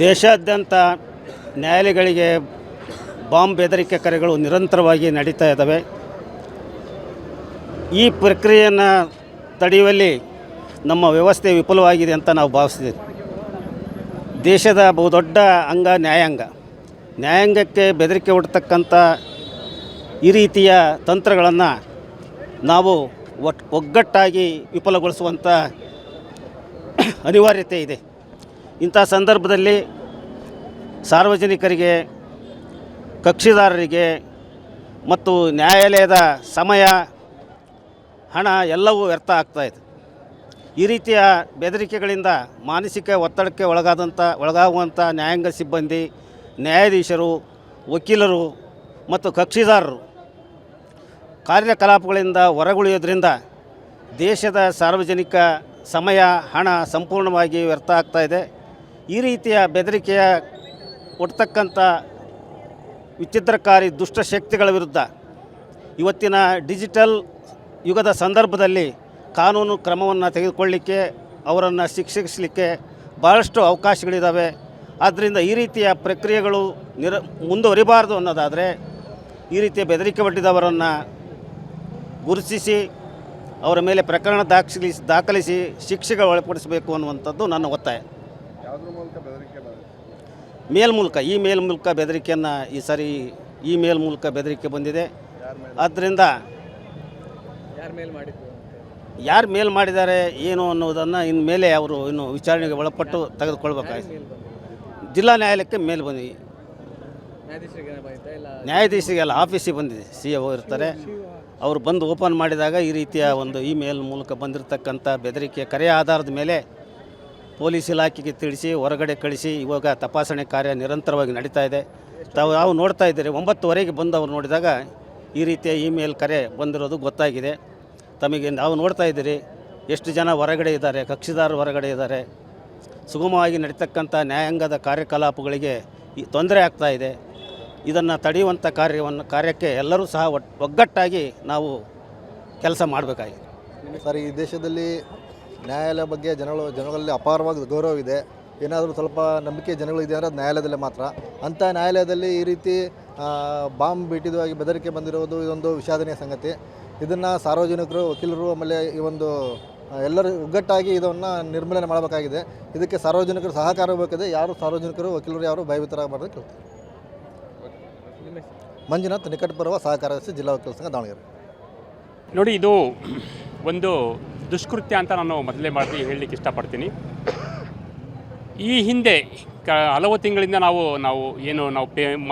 ದೇಶಾದ್ಯಂತ ನ್ಯಾಯಾಲಯಗಳಿಗೆ ಬಾಂಬ್ ಬೆದರಿಕೆ ಕರೆಗಳು ನಿರಂತರವಾಗಿ ನಡೀತಾ ಇದ್ದಾವೆ. ಈ ಪ್ರಕ್ರಿಯೆಯನ್ನು ತಡೆಯುವಲ್ಲಿ ನಮ್ಮ ವ್ಯವಸ್ಥೆ ವಿಫಲವಾಗಿದೆ ಅಂತ ನಾವು ಭಾವಿಸ್ತೀವಿ. ದೇಶದ ಬಹುದೊಡ್ಡ ಅಂಗ ನ್ಯಾಯಾಂಗಕ್ಕೆ ಬೆದರಿಕೆ ಒಡ್ತಕ್ಕಂಥ ಈ ರೀತಿಯ ತಂತ್ರಗಳನ್ನು ನಾವು ಒಗ್ಗಟ್ಟಾಗಿ ವಿಫಲಗೊಳಿಸುವಂಥ ಅನಿವಾರ್ಯತೆ ಇದೆ. ಇಂಥ ಸಂದರ್ಭದಲ್ಲಿ ಸಾರ್ವಜನಿಕರಿಗೆ, ಕಕ್ಷಿದಾರರಿಗೆ ಮತ್ತು ನ್ಯಾಯಾಲಯದ ಸಮಯ, ಹಣ ಎಲ್ಲವೂ ವ್ಯರ್ಥ ಆಗ್ತಾಯಿದೆ. ಈ ರೀತಿಯ ಬೆದರಿಕೆಗಳಿಂದ ಮಾನಸಿಕ ಒತ್ತಡಕ್ಕೆ ಒಳಗಾಗುವಂಥ ನ್ಯಾಯಾಂಗ ಸಿಬ್ಬಂದಿ, ನ್ಯಾಯಾಧೀಶರು, ವಕೀಲರು ಮತ್ತು ಕಕ್ಷಿದಾರರು ಕಾರ್ಯಕಲಾಪಗಳಿಂದ ಹೊರಗುಳಿಯೋದ್ರಿಂದ ದೇಶದ ಸಾರ್ವಜನಿಕ ಸಮಯ, ಹಣ ಸಂಪೂರ್ಣವಾಗಿ ವ್ಯರ್ಥ ಆಗ್ತಾಯಿದೆ. ಈ ರೀತಿಯ ಬೆದರಿಕೆಯ ಒಡ್ತಕ್ಕಂಥ ವಿಚಿತ್ರಕಾರಿ ದುಷ್ಟಶಕ್ತಿಗಳ ವಿರುದ್ಧ ಇವತ್ತಿನ ಡಿಜಿಟಲ್ ಯುಗದ ಸಂದರ್ಭದಲ್ಲಿ ಕಾನೂನು ಕ್ರಮವನ್ನು ತೆಗೆದುಕೊಳ್ಳಲಿಕ್ಕೆ, ಅವರನ್ನು ಶಿಕ್ಷಿಸಲಿಕ್ಕೆ ಭಾಳಷ್ಟು ಅವಕಾಶಗಳಿದ್ದಾವೆ. ಆದ್ದರಿಂದ ಈ ರೀತಿಯ ಪ್ರಕ್ರಿಯೆಗಳು ಮುಂದುವರಿಬಾರ್ದು ಅನ್ನೋದಾದರೆ ಈ ರೀತಿಯ ಬೆದರಿಕೆ ಒಡ್ಡಿದವರನ್ನು ಗುರುತಿಸಿ ಅವರ ಮೇಲೆ ಪ್ರಕರಣ ದಾಖಲಿಸಿ ಶಿಕ್ಷೆಗೆ ಒಳಪಡಿಸಬೇಕು ಅನ್ನುವಂಥದ್ದು ನನ್ನ ಒತ್ತಾಯ. ಇಮೇಲ್ ಮೂಲಕ ಬೆದರಿಕೆಯನ್ನು ಈ ಸಾರಿ ಇಮೇಲ್ ಮೂಲಕ ಬೆದರಿಕೆ ಬಂದಿದೆ. ಆದ್ದರಿಂದ ಯಾರು ಮೇಲ್ ಮಾಡಿದ್ದಾರೆ ಏನು ಅನ್ನೋದನ್ನು ಇನ್ಮೇಲೆ ಅವರು ಇನ್ನು ವಿಚಾರಣೆಗೆ ಒಳಪಟ್ಟು ತೆಗೆದುಕೊಳ್ಬೇಕಾಗಿದೆ. ಜಿಲ್ಲಾ ನ್ಯಾಯಾಲಯಕ್ಕೆ ಮೇಲ್ ಬಂದಿದೆ, ನ್ಯಾಯಾಧೀಶರಿಗೆಲ್ಲ ಆಫೀಸಿಗೆ ಬಂದಿದೆ. CO ಇರ್ತಾರೆ, ಅವರು ಬಂದು ಓಪನ್ ಮಾಡಿದಾಗ ಈ ರೀತಿಯ ಒಂದು ಇಮೇಲ್ ಮೂಲಕ ಬಂದಿರತಕ್ಕಂಥ ಬೆದರಿಕೆ ಕರೆಯ ಆಧಾರದ ಮೇಲೆ ಪೊಲೀಸ್ ಇಲಾಖೆಗೆ ತಿಳಿಸಿ ಹೊರಗಡೆ ಕಳಿಸಿ ಇವಾಗ ತಪಾಸಣೆ ಕಾರ್ಯ ನಿರಂತರವಾಗಿ ನಡೀತಾ ಇದೆ. ತಾವು ನೋಡ್ತಾ ಇದ್ದೀರಿ, 9:30ಗೆ ಬಂದು ಅವ್ರು ನೋಡಿದಾಗ ಈ ರೀತಿಯ ಇಮೇಲ್ ಕರೆ ಬಂದಿರೋದು ಗೊತ್ತಾಗಿದೆ. ತಮಗೆ ನಾವು ನೋಡ್ತಾ ಇದ್ದೀರಿ ಎಷ್ಟು ಜನ ಹೊರಗಡೆ ಇದ್ದಾರೆ, ಕಕ್ಷಿದಾರರು ಹೊರಗಡೆ ಇದ್ದಾರೆ. ಸುಗಮವಾಗಿ ನಡೀತಕ್ಕಂಥ ನ್ಯಾಯಾಂಗದ ಕಾರ್ಯಕಲಾಪಗಳಿಗೆ ತೊಂದರೆ ಆಗ್ತಾ ಇದೆ. ಇದನ್ನು ತಡೆಯುವಂಥ ಕಾರ್ಯಕ್ಕೆ ಎಲ್ಲರೂ ಸಹ ಒಗ್ಗಟ್ಟಾಗಿ ನಾವು ಕೆಲಸ ಮಾಡಬೇಕಾಗಿದೆ. ಸರ್, ಈ ದೇಶದಲ್ಲಿ ನ್ಯಾಯಾಲಯ ಬಗ್ಗೆ ಜನಗಳಲ್ಲಿ ಅಪಾರವಾದ ಗೌರವವಿದೆ. ಏನಾದರೂ ಸ್ವಲ್ಪ ನಂಬಿಕೆ ಜನಗಳಿದೆ ಅಂದರೆ ಅದು ನ್ಯಾಯಾಲಯದಲ್ಲೇ ಮಾತ್ರ. ಅಂಥ ನ್ಯಾಯಾಲಯದಲ್ಲಿ ಈ ರೀತಿ ಬಾಂಬ್ ಬಿಟ್ಟಿದ್ದವಾಗಿ ಬೆದರಿಕೆ ಬಂದಿರುವುದು ಇದೊಂದು ವಿಷಾದನೀಯ ಸಂಗತಿ. ಇದನ್ನು ಸಾರ್ವಜನಿಕರು, ವಕೀಲರು, ಆಮೇಲೆ ಈ ಒಂದು ಎಲ್ಲರೂ ಒಗ್ಗಟ್ಟಾಗಿ ಇದನ್ನು ನಿರ್ಮೂಲನೆ ಮಾಡಬೇಕಾಗಿದೆ. ಇದಕ್ಕೆ ಸಾರ್ವಜನಿಕರು ಸಹಕಾರ ಬೇಕಿದೆ. ಯಾರು ಸಾರ್ವಜನಿಕರು, ವಕೀಲರು ಯಾರು ಭಯಭೀತರಾಗಬಾರ್ದು ಕೇಳ್ತಾರೆ. ಮಂಜುನಾಥ್, ನಿಕಟಪೂರ್ವ ಸಹಕಾರ ಜಿಲ್ಲಾ ವಕೀಲ ಸಂಘ, ದಾವಣಗೆರೆ. ನೋಡಿ, ಇದು ಒಂದು ದುಷ್ಕೃತ್ಯ ಅಂತ ನಾನು ಮೊದಲೇ ಹೇಳಲಿಕ್ಕೆ ಇಷ್ಟಪಡ್ತೀನಿ. ಈ ಹಿಂದೆ ಹಲವು ತಿಂಗಳಿಂದ ನಾವು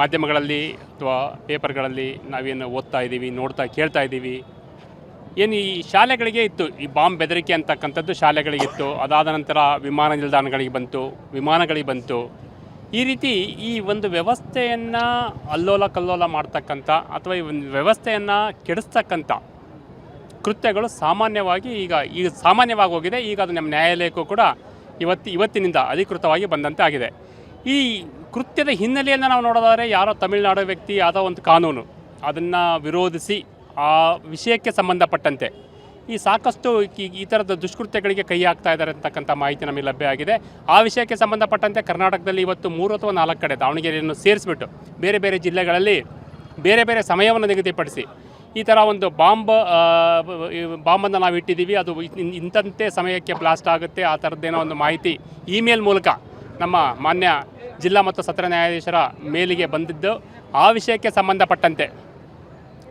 ಮಾಧ್ಯಮಗಳಲ್ಲಿ ಅಥವಾ ಪೇಪರ್ಗಳಲ್ಲಿ ನಾವೇನು ಓದ್ತಾ ಇದ್ದೀವಿ, ಕೇಳ್ತಾ ಇದ್ದೀವಿ. ಏನು ಈ ಶಾಲೆಗಳಿಗೆ ಇತ್ತು, ಈ ಬಾಂಬ್ ಬೆದರಿಕೆ ಅಂತಕ್ಕಂಥದ್ದು ಶಾಲೆಗಳಿಗಿತ್ತು. ಅದಾದ ನಂತರ ವಿಮಾನ ವಿಮಾನಗಳಿಗೆ ಬಂತು. ಈ ರೀತಿ ಈ ಒಂದು ವ್ಯವಸ್ಥೆಯನ್ನು ಅಲ್ಲೋಲ ಕಲ್ಲೋಲ ಮಾಡ್ತಕ್ಕಂಥ ಅಥವಾ ಈ ಒಂದು ವ್ಯವಸ್ಥೆಯನ್ನು ಕೆಡಿಸ್ತಕ್ಕಂಥ ಕೃತ್ಯಗಳು ಈಗ ಸಾಮಾನ್ಯವಾಗಿ ಹೋಗಿದೆ. ಈಗ ಅದು ನಮ್ಮ ನ್ಯಾಯಾಲಯಕ್ಕೂ ಕೂಡ ಇವತ್ತಿನಿಂದ ಅಧಿಕೃತವಾಗಿ ಬಂದಂತೆ ಆಗಿದೆ. ಈ ಕೃತ್ಯದ ಹಿನ್ನೆಲೆಯನ್ನು ನಾವು ನೋಡೋದಾದರೆ ಯಾರೋ ತಮಿಳುನಾಡು ವ್ಯಕ್ತಿ ಯಾವುದೋ ಒಂದು ಕಾನೂನು ಅದನ್ನು ವಿರೋಧಿಸಿ ಆ ವಿಷಯಕ್ಕೆ ಸಂಬಂಧಪಟ್ಟಂತೆ ಈ ಸಾಕಷ್ಟು ಈ ಥರದ ದುಷ್ಕೃತ್ಯಗಳಿಗೆ ಕೈ ಹಾಕ್ತಾ ಇದ್ದಾರೆ ಅಂತಕ್ಕಂಥ ಮಾಹಿತಿ ನಮಗೆ ಲಭ್ಯ ಆಗಿದೆ. ಆ ವಿಷಯಕ್ಕೆ ಸಂಬಂಧಪಟ್ಟಂತೆ ಕರ್ನಾಟಕದಲ್ಲಿ ಇವತ್ತು 3 ಅಥವಾ 4 ಕಡೆ ದಾವಣಗೆರೆಯನ್ನು ಸೇರಿಸ್ಬಿಟ್ಟು ಬೇರೆ ಬೇರೆ ಜಿಲ್ಲೆಗಳಲ್ಲಿ ಬೇರೆ ಬೇರೆ ಸಮಯವನ್ನು ನಿಗದಿಪಡಿಸಿ ಈ ಥರ ಒಂದು ಬಾಂಬನ್ನು ನಾವು ಇಟ್ಟಿದ್ದೀವಿ, ಅದು ಇಂಥಂತೆ ಸಮಯಕ್ಕೆ ಬ್ಲಾಸ್ಟ್ ಆಗುತ್ತೆ, ಆ ಥರದ್ದೇನೋ ಒಂದು ಮಾಹಿತಿ ಇಮೇಲ್ ಮೂಲಕ ನಮ್ಮ ಮಾನ್ಯ ಜಿಲ್ಲಾ ಮತ್ತು ಸತ್ರ ನ್ಯಾಯಾಧೀಶರ ಮೇಲಿಗೆ ಬಂದಿದ್ದು. ಆ ವಿಷಯಕ್ಕೆ ಸಂಬಂಧಪಟ್ಟಂತೆ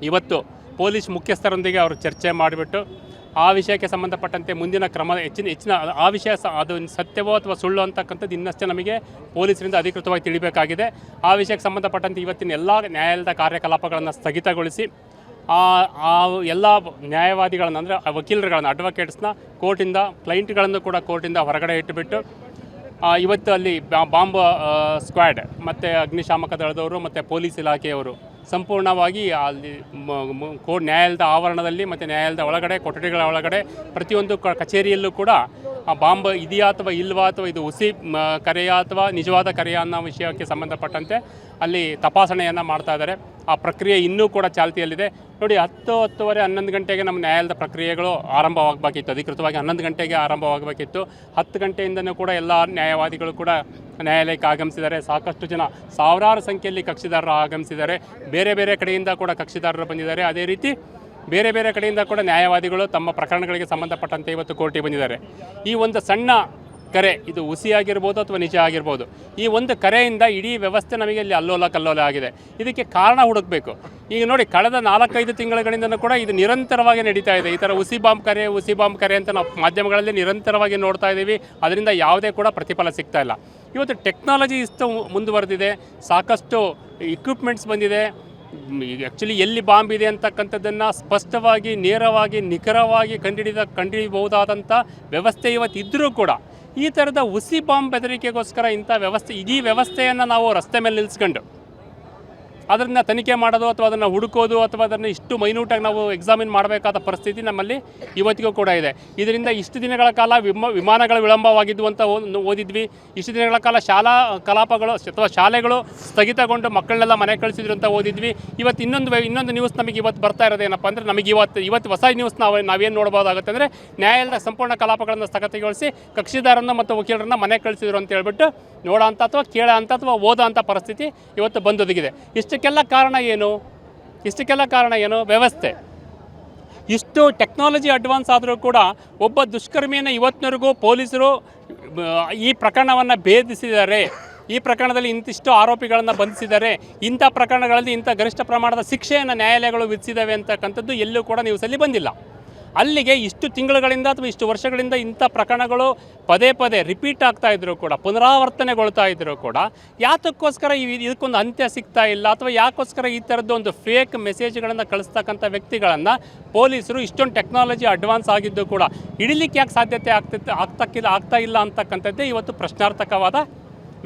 ಇವತ್ತು ಪೊಲೀಸ್ ಮುಖ್ಯಸ್ಥರೊಂದಿಗೆ ಅವರು ಚರ್ಚೆ ಮಾಡಿಬಿಟ್ಟು ಆ ವಿಷಯಕ್ಕೆ ಸಂಬಂಧಪಟ್ಟಂತೆ ಮುಂದಿನ ಕ್ರಮ ಹೆಚ್ಚಿನ ಆ ವಿಷಯ ಅದು ಸತ್ಯವೋ ಅಥವಾ ಸುಳ್ಳು ಅಂತಕ್ಕಂಥದ್ದು ಇನ್ನಷ್ಟೇ ನಮಗೆ ಪೊಲೀಸರಿಂದ ಅಧಿಕೃತವಾಗಿ ತಿಳಿಬೇಕಾಗಿದೆ. ಆ ವಿಷಯಕ್ಕೆ ಸಂಬಂಧಪಟ್ಟಂತೆ ಇವತ್ತಿನ ಎಲ್ಲ ನ್ಯಾಯಾಲಯದ ಕಾರ್ಯಕಲಾಪಗಳನ್ನು ಸ್ಥಗಿತಗೊಳಿಸಿ ಆ ಎಲ್ಲ ನ್ಯಾಯವಾದಿಗಳನ್ನು ಅಂದರೆ ವಕೀಲರುಗಳನ್ನು, ಅಡ್ವೊಕೇಟ್ಸ್ನ ಕ್ಲೈಂಟ್ಗಳನ್ನು ಕೂಡ ಕೋರ್ಟಿಂದ ಹೊರಗಡೆ ಇಟ್ಟುಬಿಟ್ಟು ಇವತ್ತು ಅಲ್ಲಿ ಬಾಂಬ್ ಸ್ಕ್ವಾಡ್ ಮತ್ತು ಅಗ್ನಿಶಾಮಕ ದಳದವರು ಮತ್ತು ಪೊಲೀಸ್ ಇಲಾಖೆಯವರು ಸಂಪೂರ್ಣವಾಗಿ ಅಲ್ಲಿ ನ್ಯಾಯಾಲಯದ ಆವರಣದಲ್ಲಿ ಮತ್ತು ನ್ಯಾಯಾಲಯದ ಒಳಗಡೆ, ಕೊಠಡಿಗಳ ಒಳಗಡೆ ಪ್ರತಿಯೊಂದು ಕಚೇರಿಯಲ್ಲೂ ಕೂಡ ಆ ಬಾಂಬ್ ಇದೆಯಾ ಅಥವಾ ಇಲ್ವಾ ಅಥವಾ ಇದು ಹುಸಿ ಕರೆಯ ಅಥವಾ ನಿಜವಾದ ಕರೆಯ ಅನ್ನೋ ವಿಷಯಕ್ಕೆ ಸಂಬಂಧಪಟ್ಟಂತೆ ಅಲ್ಲಿ ತಪಾಸಣೆಯನ್ನು ಮಾಡ್ತಾ ಇದ್ದಾರೆ. ಆ ಪ್ರಕ್ರಿಯೆ ಇನ್ನೂ ಕೂಡ ಚಾಲ್ತಿಯಲ್ಲಿದೆ. ನೋಡಿ 10:30 11 ಗಂಟೆಗೆ ನಮ್ಮ ನ್ಯಾಯಾಲಯದ ಪ್ರಕ್ರಿಯೆಗಳು ಆರಂಭವಾಗಬೇಕಿತ್ತು, ಅಧಿಕೃತವಾಗಿ 11 ಗಂಟೆಗೆ ಆರಂಭವಾಗಬೇಕಿತ್ತು. 10 ಗಂಟೆಯಿಂದನೂ ಕೂಡ ಎಲ್ಲ ನ್ಯಾಯವಾದಿಗಳು ಕೂಡ ನ್ಯಾಯಾಲಯಕ್ಕೆ ಆಗಮಿಸಿದ್ದಾರೆ. ಸಾಕಷ್ಟು ಜನ, ಸಾವಿರಾರು ಸಂಖ್ಯೆಯಲ್ಲಿ ಕಕ್ಷಿದಾರರು ಆಗಮಿಸಿದ್ದಾರೆ. ಬೇರೆ ಬೇರೆ ಕಡೆಯಿಂದ ಕೂಡ ಕಕ್ಷಿದಾರರು ಬಂದಿದ್ದಾರೆ. ಅದೇ ರೀತಿ ಬೇರೆ ಬೇರೆ ಕಡೆಯಿಂದ ಕೂಡ ನ್ಯಾಯವಾದಿಗಳು ತಮ್ಮ ಪ್ರಕರಣಗಳಿಗೆ ಸಂಬಂಧಪಟ್ಟಂತೆ ಇವತ್ತು ಕೋರ್ಟಿಗೆ ಬಂದಿದ್ದಾರೆ. ಈ ಒಂದು ಸಣ್ಣ ಕರೆ, ಇದು ಹುಸಿಯಾಗಿರ್ಬೋದು ಅಥವಾ ನಿಜ ಆಗಿರ್ಬೋದು, ಈ ಒಂದು ಕರೆಯಿಂದ ಇಡೀ ವ್ಯವಸ್ಥೆ ನಮಗೆ ಇಲ್ಲಿ ಅಲ್ಲೋಲ ಕಲ್ಲೋಲ ಆಗಿದೆ. ಇದಕ್ಕೆ ಕಾರಣ ಹುಡುಕಬೇಕು. ಈಗ ನೋಡಿ, ಕಳೆದ 4-5 ತಿಂಗಳುಗಳಿಂದನೂ ಕೂಡ ಇದು ನಿರಂತರವಾಗಿ ನಡೀತಾ ಇದೆ. ಈ ಥರ ಹುಸಿ ಬಾಂಬ್ ಕರೆ ಅಂತ ನಾವು ಮಾಧ್ಯಮಗಳಲ್ಲಿ ನಿರಂತರವಾಗಿ ನೋಡ್ತಾ ಇದ್ದೀವಿ. ಅದರಿಂದ ಯಾವುದೇ ಕೂಡ ಪ್ರತಿಫಲ ಸಿಗ್ತಾ ಇಲ್ಲ. ಇವತ್ತು ಟೆಕ್ನಾಲಜಿ ಇಷ್ಟು ಮುಂದುವರೆದಿದೆ, ಸಾಕಷ್ಟು ಇಕ್ವಿಪ್ಮೆಂಟ್ಸ್ ಬಂದಿದೆ. ಆ್ಯಕ್ಚುಲಿ ಎಲ್ಲಿ ಬಾಂಬ್ ಇದೆ ಅಂತಕ್ಕಂಥದ್ದನ್ನು ಸ್ಪಷ್ಟವಾಗಿ, ನೇರವಾಗಿ, ನಿಖರವಾಗಿ ಕಂಡುಹಿಡಿಯಬಹುದಾದಂಥ ವ್ಯವಸ್ಥೆ ಇವತ್ತು ಇದ್ದರೂ ಕೂಡ ಈ ಥರದ ಹುಸಿ ಬಾಂಬ್ ಬೆದರಿಕೆಗೋಸ್ಕರ ಇಂಥ ವ್ಯವಸ್ಥೆ, ಇಡೀ ವ್ಯವಸ್ಥೆಯನ್ನು ನಾವು ರಸ್ತೆ ಮೇಲೆ ನಿಲ್ಲಿಸ್ಕೊಂಡು ಅದನ್ನು ತನಿಖೆ ಮಾಡೋದು ಅಥವಾ ಅದನ್ನು ಹುಡುಕೋದು ಅಥವಾ ಅದನ್ನು ಇಷ್ಟು ಮೈನ್ಯೂಟಾಗಿ ನಾವು ಎಕ್ಸಾಮಿನ್ ಮಾಡಬೇಕಾದ ಪರಿಸ್ಥಿತಿ ನಮ್ಮಲ್ಲಿ ಇವತ್ತಿಗೂ ಕೂಡ ಇದೆ. ಇದರಿಂದ ಇಷ್ಟು ದಿನಗಳ ಕಾಲ ವಿಮಾನಗಳ ವಿಳಂಬವಾಗಿದ್ದು ಅಂತ ಓದಿದ್ವಿ. ಇಷ್ಟು ದಿನಗಳ ಕಾಲ ಶಾಲಾ ಕಲಾಪಗಳು ಅಥವಾ ಶಾಲೆಗಳು ಸ್ಥಗಿತಗೊಂಡು ಮಕ್ಕಳನ್ನೆಲ್ಲ ಮನೆ ಕಳಿಸಿದ್ರು ಅಂತ ಓದಿದ್ವಿ. ಇವತ್ತು ಇನ್ನೊಂದು ನ್ಯೂಸ್ ನಮಗೆ ಇವತ್ತು ಬರ್ತಾ ಇರೋದು ಏನಪ್ಪ ಅಂದರೆ, ನಮಗೆ ಇವತ್ತು ಹೊಸ ನ್ಯೂಸ್ ನಾವೇನು ನೋಡ್ಬೋದಾಗುತ್ತೆ ಅಂದರೆ, ನ್ಯಾಯಾಲಯದ ಸಂಪೂರ್ಣ ಕಲಾಪಗಳನ್ನು ಸ್ಥಗಿತಗೊಳಿಸಿ ಕಕ್ಷಿದಾರರನ್ನು ಮತ್ತು ವಕೀಲರನ್ನು ಮನೆ ಕಳಿಸಿದ್ರು ಅಂತ ಹೇಳ್ಬಿಟ್ಟು ನೋಡೋ ಅಂಥ ಅಥವಾ ಕೇಳೋ ಅಂಥ ಅಥವಾ ಓದೋ ಅಂಥ ಪರಿಸ್ಥಿತಿ ಇವತ್ತು ಬಂದೊದಗಿದೆ. ಇಷ್ಟಕ್ಕೆಲ್ಲ ಕಾರಣ ಏನು? ವ್ಯವಸ್ಥೆ. ಇಷ್ಟು ಟೆಕ್ನಾಲಜಿ ಅಡ್ವಾನ್ಸ್ ಆದರೂ ಕೂಡ ಒಬ್ಬ ದುಷ್ಕರ್ಮಿಯನ್ನು ಇವತ್ತಿನವರೆಗೂ ಪೊಲೀಸರು ಈ ಪ್ರಕರಣವನ್ನು ಭೇದಿಸಿದ್ದಾರೆ. ಈ ಪ್ರಕರಣದಲ್ಲಿ ಇಂತಿಷ್ಟು ಆರೋಪಿಗಳನ್ನು ಬಂಧಿಸಿದ್ದಾರೆ. ಇಂಥ ಪ್ರಕರಣಗಳಲ್ಲಿ ಇಂಥ ಗರಿಷ್ಠ ಪ್ರಮಾಣದ ಶಿಕ್ಷೆಯನ್ನು ನ್ಯಾಯಾಲಯಗಳು ವಿಧಿಸಿದ್ದಾವೆ ಅಂತಕ್ಕಂಥದ್ದು ಎಲ್ಲೂ ಕೂಡ ನ್ಯೂಸಲ್ಲಿ ಬಂದಿಲ್ಲ. ಅಲ್ಲಿಗೆ ಇಷ್ಟು ತಿಂಗಳುಗಳಿಂದ ಅಥವಾ ಇಷ್ಟು ವರ್ಷಗಳಿಂದ ಇಂಥ ಪ್ರಕರಣಗಳು ಪದೇ ರಿಪೀಟ್ ಆಗ್ತಾ ಇದ್ದರೂ ಕೂಡ, ಪುನರಾವರ್ತನೆಗೊಳ್ತಾ ಇದ್ದರೂ ಕೂಡ, ಯಾತಕ್ಕೋಸ್ಕರ ಇದಕ್ಕೊಂದು ಅಂತ್ಯ ಸಿಗ್ತಾ ಇಲ್ಲ ಅಥವಾ ಯಾಕೋಸ್ಕರ ಈ ಥರದ್ದು ಒಂದು ಫೇಕ್ ಮೆಸೇಜ್ಗಳನ್ನು ಕಳಿಸ್ತಕ್ಕಂಥ ವ್ಯಕ್ತಿಗಳನ್ನು ಪೊಲೀಸರು ಇಷ್ಟೊಂದು ಟೆಕ್ನಾಲಜಿ ಅಡ್ವಾನ್ಸ್ ಆಗಿದ್ದು ಕೂಡ ಹಿಡಿಲಿಕ್ಕೆ ಯಾಕೆ ಸಾಧ್ಯತೆ ಆಗ್ತಾ ಇಲ್ಲ ಅಂತಕ್ಕಂಥದ್ದೇ ಇವತ್ತು ಪ್ರಶ್ನಾರ್ಥಕವಾದ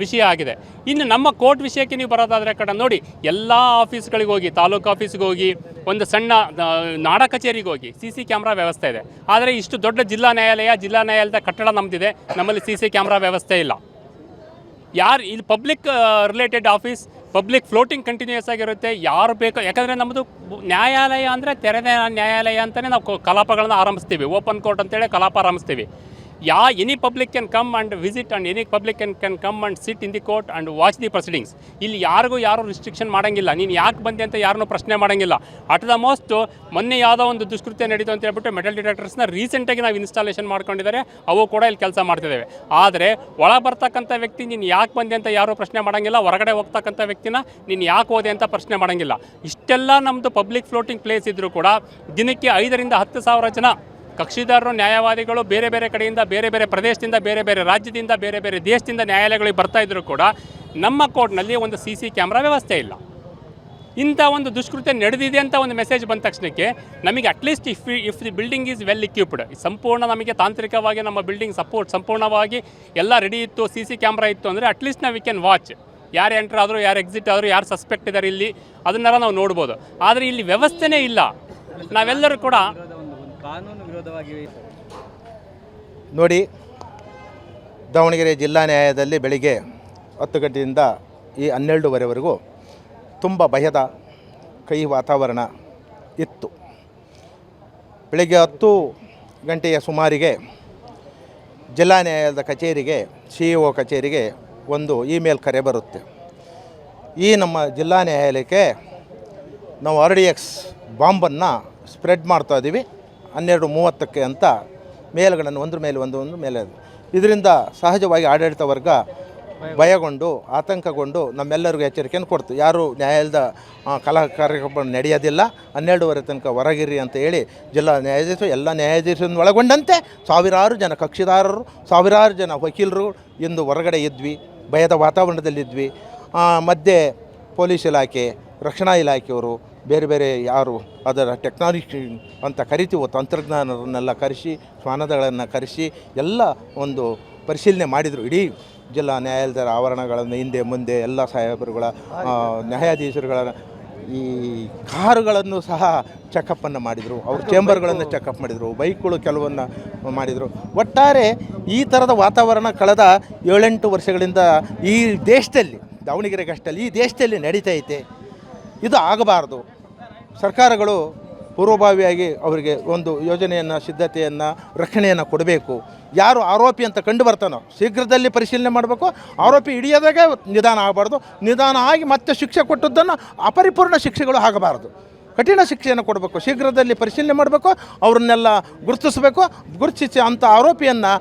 ವಿಷಯ ಆಗಿದೆ. ಇನ್ನು ನಮ್ಮ ಕೋರ್ಟ್ ವಿಷಯಕ್ಕೆ ನೀವು ಬರೋದಾದರೆ ಕಡೆ ನೋಡಿ, ಎಲ್ಲ ಆಫೀಸ್ಗಳಿಗೆ ಹೋಗಿ, ತಾಲೂಕು ಆಫೀಸ್ಗೆ ಹೋಗಿ, ಒಂದು ಸಣ್ಣ ನಾಡ ಕಚೇರಿಗೆ ಹೋಗಿ CC ಕ್ಯಾಮ್ರಾ ವ್ಯವಸ್ಥೆ ಇದೆ. ಆದರೆ ಇಷ್ಟು ದೊಡ್ಡ ಜಿಲ್ಲಾ ನ್ಯಾಯಾಲಯದ ಕಟ್ಟಡ ನಮ್ಮದಿದೆ, ನಮ್ಮಲ್ಲಿ CC ಕ್ಯಾಮ್ರಾ ವ್ಯವಸ್ಥೆ ಇಲ್ಲ. ಇಲ್ಲಿ public related office, public floating continuous ಆಗಿರುತ್ತೆ. ಯಾರು ಬೇಕೋ, ಯಾಕಂದರೆ ನಮ್ಮದು ನ್ಯಾಯಾಲಯ ಅಂದರೆ ತೆರೆದ ನ್ಯಾಯಾಲಯ ಅಂತಲೇ ನಾವು ಕಲಾಪಗಳನ್ನು ಆರಂಭಿಸ್ತೀವಿ. ಓಪನ್ ಕೋರ್ಟ್ ಅಂತೇಳಿ ಕಲಾಪ ಆರಂಭಿಸ್ತೀವಿ. Any public can come and visit and any public can come and sit in the court and watch the proceedings. ಇಲ್ಲಿ ಯಾರು ರಿಸ್ಟ್ರಿಕ್ಷನ್ ಮಾಡೋಂಗಿಲ್ಲ. ನೀನು ಯಾಕೆ ಬಂದೆ ಅಂತ ಯಾರನ್ನೂ ಪ್ರಶ್ನೆ ಮಾಡೋಂಗಿಲ್ಲ. ಅಟ್ ದ ಮೋಸ್ಟ್ ಮೊನ್ನೆ ಯಾವುದೋ ಒಂದು ದುಷ್ಕೃತ್ಯ ನಡೀತು ಅಂತ ಹೇಳ್ಬಿಟ್ಟು ಮೆಟಲ್ ಡಿಟೆಕ್ಟರ್ಸ್ನ ರೀಸೆಂಟಾಗಿ ನಾವು ಇನ್ಸ್ಟಾಲೇಷನ್ ಮಾಡ್ಕೊಂಡಿದ್ದಾರೆ. ಅವು ಕೂಡ ಇಲ್ಲಿ ಕೆಲಸ ಮಾಡ್ತಿದ್ದೇವೆ. ಆದರೆ ಒಳ ಬರ್ತಕ್ಕಂಥ ವ್ಯಕ್ತಿ ನೀನು ಯಾಕೆ ಬಂದೆ ಅಂತ ಯಾರೂ ಪ್ರಶ್ನೆ ಮಾಡೋಂಗಿಲ್ಲ. ಹೊರಗಡೆ ಹೋಗ್ತಕ್ಕಂಥ ವ್ಯಕ್ತಿನ ನೀನು ಯಾಕೆ ಹೋದೆ ಅಂತ ಪ್ರಶ್ನೆ ಮಾಡೋಂಗಿಲ್ಲ. ಇಷ್ಟೆಲ್ಲ ನಮ್ಮದು ಪಬ್ಲಿಕ್ ಫ್ಲೋಟಿಂಗ್ ಪ್ಲೇಸ್ ಇದ್ದರೂ ಕೂಡ ದಿನಕ್ಕೆ 5,000 to 10,000 ಜನ ಕಕ್ಷಿದಾರರು, ನ್ಯಾಯವಾದಿಗಳು ಬೇರೆ ಬೇರೆ ಕಡೆಯಿಂದ, ಬೇರೆ ಬೇರೆ ಪ್ರದೇಶದಿಂದ, ಬೇರೆ ಬೇರೆ ರಾಜ್ಯದಿಂದ, ಬೇರೆ ಬೇರೆ ದೇಶದಿಂದ ನ್ಯಾಯಾಲಯಗಳಿಗೆ ಬರ್ತಾ ಇದ್ದರೂ ಕೂಡ ನಮ್ಮ ಕೋರ್ಟ್ನಲ್ಲಿ ಒಂದು CC ಕ್ಯಾಮ್ರಾ ವ್ಯವಸ್ಥೆ ಇಲ್ಲ. ಇಂಥ ಒಂದು ದುಷ್ಕೃತ್ಯ ನಡೆದಿದೆ ಅಂತ ಒಂದು ಮೆಸೇಜ್ ಬಂದ ತಕ್ಷಣಕ್ಕೆ ನಮಗೆ at least if the building is well equipped, ಸಂಪೂರ್ಣ ನಮಗೆ ತಾಂತ್ರಿಕವಾಗಿ ನಮ್ಮ ಬಿಲ್ಡಿಂಗ್ ಸಂಪೂರ್ಣವಾಗಿ ಎಲ್ಲ ರೆಡಿ ಇತ್ತು, CC ಕ್ಯಾಮ್ರಾ ಇತ್ತು ಅಂದರೆ ಅಟ್ಲೀಸ್ಟ್ ನಾವು ವಿ ಕ್ಯಾನ್ ವಾಚ್. ಯಾರು ಎಂಟ್ರ್ ಆದರೂ, ಯಾರು ಎಕ್ಸಿಟ್ ಆದರೂ, ಯಾರು ಸಸ್ಪೆಕ್ಟ್ ಇದ್ದಾರೆ ಇಲ್ಲಿ, ಅದನ್ನೆಲ್ಲ ನಾವು ನೋಡ್ಬೋದು. ಆದರೆ ಇಲ್ಲಿ ವ್ಯವಸ್ಥೆನೇ ಇಲ್ಲ. ನಾವೆಲ್ಲರೂ ಕೂಡ ಕಾನೂನು ವಿರೋಧವಾಗಿ ನೋಡಿ, ದಾವಣಗೆರೆ ಜಿಲ್ಲಾ ನ್ಯಾಯಾಲಯದಲ್ಲಿ ಬೆಳಿಗ್ಗೆ 10 ಗಂಟೆಯಿಂದ ಈ 12:30ವರೆಗೂ ತುಂಬ ಭಯದ ಕಹಿ ವಾತಾವರಣ ಇತ್ತು. ಬೆಳಗ್ಗೆ 10 ಗಂಟೆಯ ಸುಮಾರಿಗೆ ಜಿಲ್ಲಾ ನ್ಯಾಯಾಲಯದ ಕಚೇರಿಗೆ, CEO ಕಚೇರಿಗೆ ಒಂದು ಇಮೇಲ್ ಕರೆ ಬರುತ್ತೆ. ಈ ನಮ್ಮ ಜಿಲ್ಲಾ ನ್ಯಾಯಾಲಯಕ್ಕೆ ನಾವು RDX ಬಾಂಬನ್ನು ಸ್ಪ್ರೆಡ್ ಮಾಡ್ತಾ ಇದ್ದೀವಿ 12:30ಕ್ಕೆ ಅಂತ ಮೇಲ್ಗಳನ್ನು ಒಂದ್ರ ಮೇಲೆ ಒಂದು ಮೇಲೆ. ಇದರಿಂದ ಸಹಜವಾಗಿ ಆಡಳಿತ ವರ್ಗ ಭಯಗೊಂಡು, ಆತಂಕಗೊಂಡು ನಮ್ಮೆಲ್ಲರಿಗೂ ಎಚ್ಚರಿಕೆಯನ್ನು ಕೊಡ್ತು. ಯಾರು ನ್ಯಾಯಾಲಯದ ಕಲಾ ಕಾರ್ಯಕ್ರಮ ನಡೆಯೋದಿಲ್ಲ, 12:30 ತನಕ ಹೊರಗಿರಿ ಅಂತ ಹೇಳಿ ಜಿಲ್ಲಾ ನ್ಯಾಯಾಧೀಶರು, ಎಲ್ಲ ನ್ಯಾಯಾಧೀಶರನ್ನು ಒಳಗೊಂಡಂತೆ ಸಾವಿರಾರು ಜನ ಕಕ್ಷಿದಾರರು, ಸಾವಿರಾರು ಜನ ವಕೀಲರು ಇಂದು ಹೊರಗಡೆ ಇದ್ವಿ, ಭಯದ ವಾತಾವರಣದಲ್ಲಿದ್ವಿ. ಮಧ್ಯೆ ಪೊಲೀಸ್ ಇಲಾಖೆ, ರಕ್ಷಣಾ ಇಲಾಖೆಯವರು, ಬೇರೆ ಬೇರೆ ಯಾರು ಅದರ ಟೆಕ್ನಾಲಜಿ ಅಂತ ಕರಿತೀವೋ ತಂತ್ರಜ್ಞಾನರನ್ನೆಲ್ಲ ಕರೆಸಿ, ಶ್ವಾನದಗಳನ್ನು ಕರೆಸಿ ಎಲ್ಲ ಒಂದು ಪರಿಶೀಲನೆ ಮಾಡಿದರು. ಇಡೀ ಜಿಲ್ಲಾ ನ್ಯಾಯಾಲಯದ ಆವರಣಗಳನ್ನು ಹಿಂದೆ ಮುಂದೆ ಎಲ್ಲ ಸಾಹೇಬರುಗಳ, ನ್ಯಾಯಾಧೀಶರುಗಳ ಈ ಕಾರುಗಳನ್ನು ಸಹ ಚೆಕಪ್ಪನ್ನು ಮಾಡಿದರು, ಅವ್ರ ಚೇಂಬರ್ಗಳನ್ನು ಚೆಕಪ್ ಮಾಡಿದರು, ಬೈಕ್ಗಳು ಕೆಲವನ್ನು ಮಾಡಿದರು. ಒಟ್ಟಾರೆ ಈ ಥರದ ವಾತಾವರಣ ಕಳೆದ 7-8 ವರ್ಷಗಳಿಂದ ಈ ದೇಶದಲ್ಲಿ, ದಾವಣಗೆರೆಗಷ್ಟಲ್ಲಿ ಈ ದೇಶದಲ್ಲಿ ನಡೀತೈತೆ. ಇದು ಆಗಬಾರ್ದು. ಸರ್ಕಾರಗಳು ಪೂರ್ವಭಾವಿಯಾಗಿ ಅವರಿಗೆ ಒಂದು ಯೋಜನೆಯನ್ನು, ಸಿದ್ಧತೆಯನ್ನು, ರಕ್ಷಣೆಯನ್ನು ಕೊಡಬೇಕು. ಯಾರು ಆರೋಪಿ ಅಂತ ಕಂಡು ಬರ್ತಾನೋ ಶೀಘ್ರದಲ್ಲಿ ಪರಿಶೀಲನೆ ಮಾಡಬೇಕು. ಆರೋಪಿ ಹಿಡಿಯೋದಾಗೆ ನಿಧಾನ ಆಗಬಾರ್ದು. ನಿಧಾನ ಆಗಿ ಮತ್ತೆ ಶಿಕ್ಷೆ ಕೊಟ್ಟದ್ದನ್ನು ಅಪರಿಪೂರ್ಣ ಶಿಕ್ಷೆಗಳು ಆಗಬಾರ್ದು. ಕಠಿಣ ಶಿಕ್ಷೆಯನ್ನು ಕೊಡಬೇಕು. ಶೀಘ್ರದಲ್ಲಿ ಪರಿಶೀಲನೆ ಮಾಡಬೇಕು. ಅವ್ರನ್ನೆಲ್ಲ ಗುರುತಿಸಬೇಕು. ಗುರುತಿಸಿ ಅಂಥ ಆರೋಪಿಯನ್ನು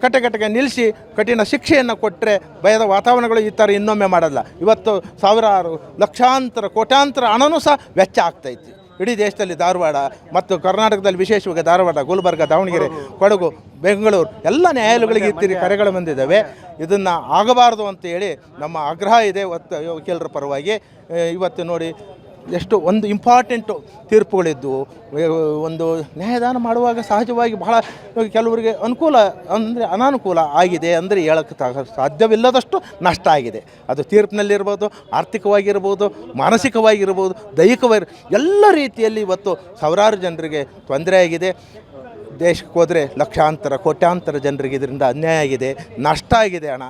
ಕಟಕಟಗೆ ನಿಲ್ಲಿಸಿ ಕಠಿಣ ಶಿಕ್ಷೆಯನ್ನು ಕೊಟ್ಟರೆ ಭಯದ ವಾತಾವರಣಗಳು ಈ ಥರ ಇನ್ನೊಮ್ಮೆ ಮಾಡಲ್ಲ. ಇವತ್ತು ಸಾವಿರಾರು ಲಕ್ಷಾಂತರ ಕೋಟ್ಯಾಂತರ ಹಣನೂ ಸಹ ವೆಚ್ಚ ಆಗ್ತೈತಿ. ಇಡೀ ದೇಶದಲ್ಲಿ ಧಾರವಾಡ ಮತ್ತು ಕರ್ನಾಟಕದಲ್ಲಿ ವಿಶೇಷವಾಗಿ ಧಾರವಾಡ, ಗುಲ್ಬರ್ಗ, ದಾವಣಗೆರೆ, ಕೊಡಗು, ಬೆಂಗಳೂರು ಎಲ್ಲ ನ್ಯಾಯಾಲಯಗಳಿಗೆ ಇತ್ತಿರಿ ಕರೆಗಳು ಬಂದಿದ್ದಾವೆ. ಇದನ್ನು ಆಗಬಾರ್ದು ಅಂತೇಳಿ ನಮ್ಮ ಆಗ್ರಹ ಇದೆ ವಕೀಲರ ಪರವಾಗಿ. ಇವತ್ತು ನೋಡಿ ಎಷ್ಟು ಒಂದು ಇಂಪಾರ್ಟೆಂಟು ತೀರ್ಪುಗಳಿದ್ದು, ಒಂದು ನ್ಯಾಯದಾನ ಮಾಡುವಾಗ ಸಹಜವಾಗಿ ಬಹಳ ಕೆಲವರಿಗೆ ಅನುಕೂಲ ಅಂದರೆ ಅನಾನುಕೂಲ ಆಗಿದೆ ಅಂದರೆ ಹೇಳೋಕ್ಕೆ ಸಾಧ್ಯವಿಲ್ಲದಷ್ಟು ನಷ್ಟ ಆಗಿದೆ. ಅದು ತೀರ್ಪಿನಲ್ಲಿರ್ಬೋದು, ಆರ್ಥಿಕವಾಗಿರ್ಬೋದು, ಮಾನಸಿಕವಾಗಿರ್ಬೋದು, ದೈಹಿಕವಾಗಿ ಎಲ್ಲ ರೀತಿಯಲ್ಲಿ ಇವತ್ತು ಸಾವಿರಾರು ಜನರಿಗೆ ತೊಂದರೆ ಆಗಿದೆ. ದೇಶಕ್ಕೆ ಹೋದರೆ ಲಕ್ಷಾಂತರ ಕೋಟ್ಯಾಂತರ ಜನರಿಗೆ ಇದರಿಂದ ಅನ್ಯಾಯ ಆಗಿದೆ, ನಷ್ಟ ಆಗಿದೆ ಹಣ.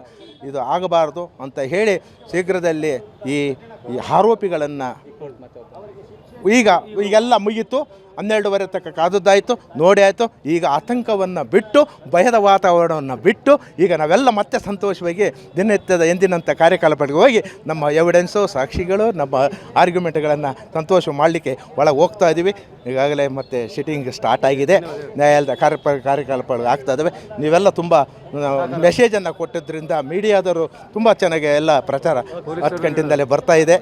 ಇದು ಆಗಬಾರ್ದು ಅಂತ ಹೇಳಿ ಶೀಘ್ರದಲ್ಲಿ ಈ ಆರೋಪಿಗಳನ್ನು ಈಗೆಲ್ಲ ಮುಗೀತು. 12:30 ತನಕ ಕಾದದ್ದಾಯಿತು, ನೋಡಿ ಆಯಿತು. ಈಗ ಆತಂಕವನ್ನು ಬಿಟ್ಟು, ಭಯದ ವಾತಾವರಣವನ್ನು ಬಿಟ್ಟು ಈಗ ನಾವೆಲ್ಲ ಮತ್ತೆ ಸಂತೋಷವಾಗಿ ದಿನನಿತ್ಯದ ಎಂದಿನಂಥ ಕಾರ್ಯಕಲಾಪಗಳಿಗೆ ಹೋಗಿ ನಮ್ಮ ಎವಿಡೆನ್ಸು, ಸಾಕ್ಷಿಗಳು, ನಮ್ಮ ಆರ್ಗ್ಯುಮೆಂಟ್ಗಳನ್ನು ಸಂತೋಷ ಮಾಡಲಿಕ್ಕೆ ಒಳಗೆ ಹೋಗ್ತಾ ಇದ್ದೀವಿ. ಈಗಾಗಲೇ ಮತ್ತೆ ಸಿಟ್ಟಿಂಗ್ ಸ್ಟಾರ್ಟ್ ಆಗಿದೆ. ನ್ಯಾಯಾಲಯದ ಕಾರ್ಯಕಲಾಪಗಳು ಆಗ್ತಾ ಇದ್ದಾವೆ. ನೀವೆಲ್ಲ ತುಂಬ ಮೆಸೇಜನ್ನು ಕೊಟ್ಟಿದ್ದರಿಂದ ಮೀಡಿಯಾದವರು ತುಂಬ ಚೆನ್ನಾಗಿ ಎಲ್ಲ ಪ್ರಚಾರ 10 ಗಂಟೆಯಿಂದಲೇ ಬರ್ತಾ ಇದೆ.